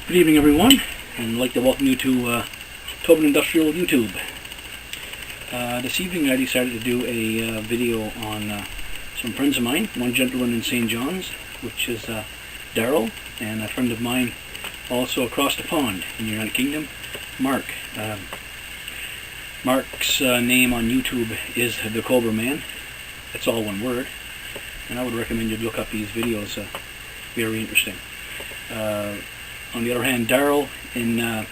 Good evening, everyone, and I'd like to welcome you to Tobin Industrial YouTube. This evening I decided to do a video on some friends of mine. One gentleman in St. John's, which is Daryl, and a friend of mine also across the pond in the United Kingdom, Mark. Mark's name on YouTube is thecobraman. It's all one word, and I would recommend you look up these videos. Very interesting. On the other hand, Daryl in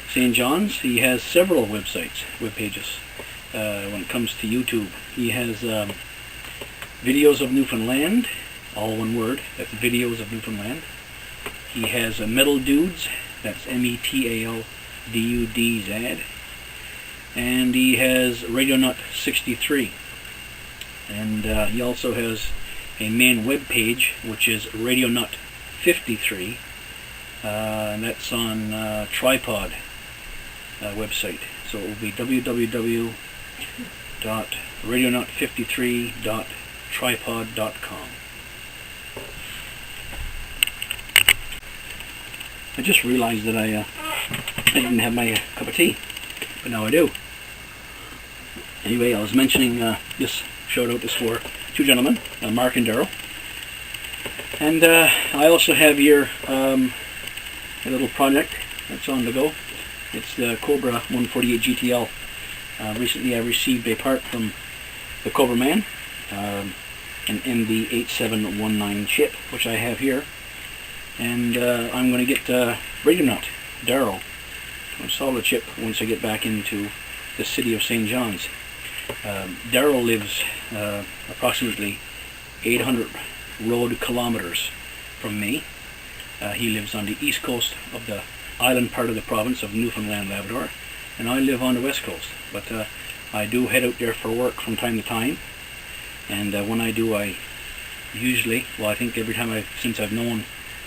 St. John's, he has several web pages. When it comes to YouTube, he has videos of Newfoundland, all one word. That's videos of Newfoundland. He has Metal Dudes. That's METALDUDZ. And he has radionut63. And he also has a main web page, which is radionut53. And that's on Tripod website. So it will be www.radionut53.tripod.com. I just realized that I didn't have my cup of tea, but now I do. Anyway, I was mentioning this shout out is for two gentlemen, Mark and Daryl. And I also have here a little project that's on the go. It's the Cobra 148 GTL. Recently I received a part from the Cobraman, an MB8719 chip, which I have here. And I'm going to get Radionut, Daryl, to install the chip once I get back into the city of St. John's. Daryl lives approximately 800 road kilometers from me. He lives on the east coast of the island part of the province of Newfoundland, Labrador, and I live on the west coast. But I do head out there for work from time to time, and when I do, I usually, well, I think every time since I've known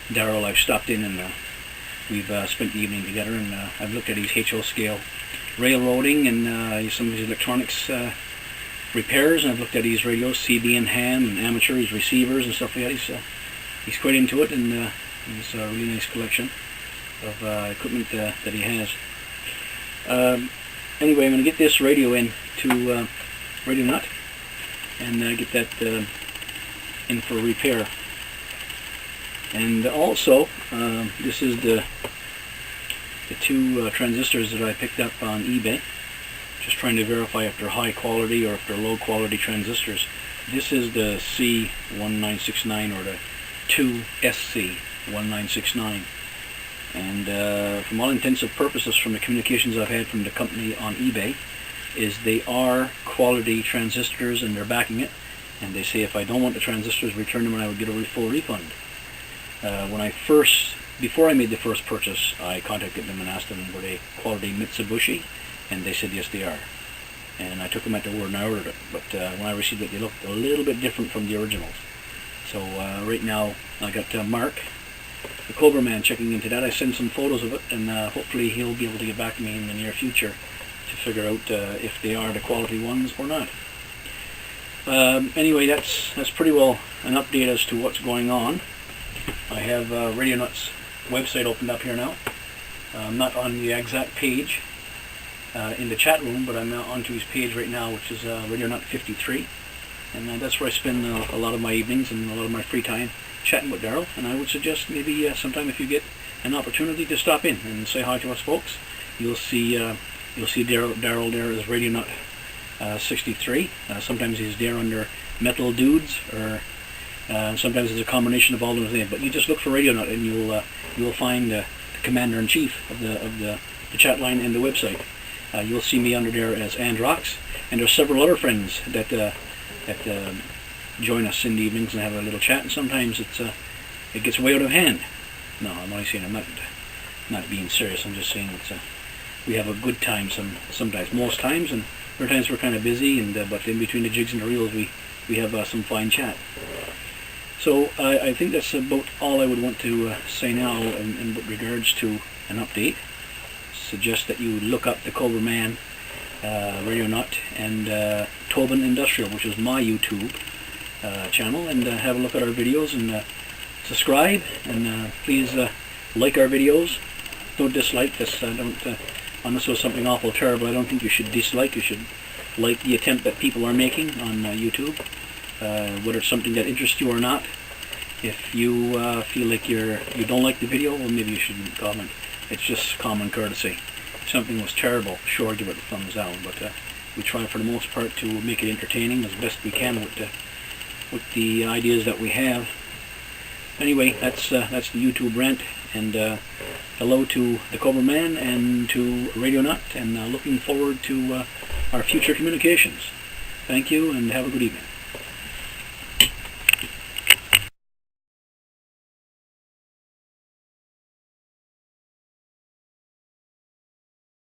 Daryl, I've stopped in and we've spent the evening together, and I've looked at his HO scale railroading and some of his electronics repairs, and I've looked at his radios, CB and ham, and amateur, his receivers and stuff like that. He's quite into it, and it's a really nice collection of equipment that he has. Anyway, I'm going to get this radio in to Radionut and get that in for repair. And also, this is the two transistors that I picked up on eBay. Just trying to verify if they're high quality or if they're low quality transistors. This is the C1969 or the 2SC1969. And from all intents and purposes, from the communications I've had from the company on eBay, is they are quality transistors and they're backing it. And they say if I don't want the transistors, return them and I would get a full refund. Before I made the first purchase, I contacted them and asked them were they quality Mitsubishi, and they said yes they are. And I took them at their word and I ordered it. But when I received it, they looked a little bit different from the originals. So right now I got Mark, the Cobraman, checking into that. I sent some photos of it, and hopefully he'll be able to get back to me in the near future to figure out if they are the quality ones or not. Anyway, that's pretty well an update as to what's going on. I have Radionut's website opened up here now. I'm not on the exact page in the chat room, but I'm onto his page right now, which is radionut53, and that's where I spend a lot of my evenings and a lot of my free time chatting with Daryl. And I would suggest maybe sometime if you get an opportunity to stop in and say hi to us folks. You'll see Daryl there as radionut63. Sometimes he's there under Metal Dudes, or sometimes it's a combination of all those names. But you just look for Radionut and you'll find the commander-in-chief of the chat line and the website. You'll see me under there as Androx, and there's several other friends that join us in the evenings and have a little chat. And sometimes it gets way out of hand. No, I'm only saying, I'm not being serious. I'm just saying we have a good time sometimes, most times, and other times we're kind of busy. And but in between the jigs and the reels, we have some fine chat. So I think that's about all I would want to say now in regards to an update. Suggest that you look up the Cobraman, Radionut, and Tobin Industrial, which is my YouTube channel, and have a look at our videos and subscribe, and please like our videos, don't dislike this. Unless it was something awful terrible, I don't think you should dislike. You should like the attempt that people are making on YouTube, whether it's something that interests you or not. If you feel like you don't like the video, well, maybe you shouldn't comment. It's just common courtesy. If something was terrible, sure, give it a thumbs down. But we try for the most part to make it entertaining as best we can with the ideas that we have. Anyway, that's the YouTube rant, and hello to the Cobra Man and to Radionut, and looking forward to our future communications. Thank you, and have a good evening.